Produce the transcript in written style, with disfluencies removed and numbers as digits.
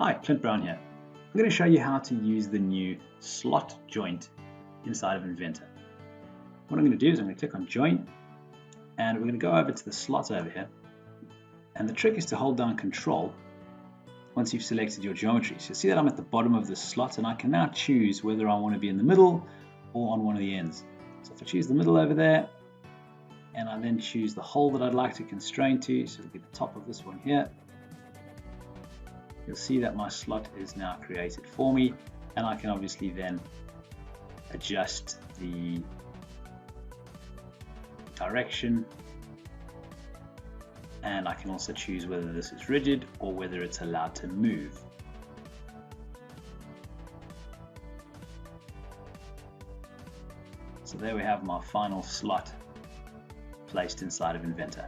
Hi, Clint Brown here. I'm going to show you how to use the new slot joint inside of Inventor. What I'm going to do is I'm going to click on join and we're going to go over to the slot over here, and the trick is to hold down Control once you've selected your geometry. So you see that I'm at the bottom of the slot and I can now choose whether I want to be in the middle or on one of the ends. So if I choose the middle over there and I then choose the hole that I'd like to constrain to, so it'll be the top of this one here, you'll see that my slot is now created for me, and I can obviously then adjust the direction, and I can also choose whether this is rigid or whether it's allowed to move. So there we have my final slot placed inside of Inventor.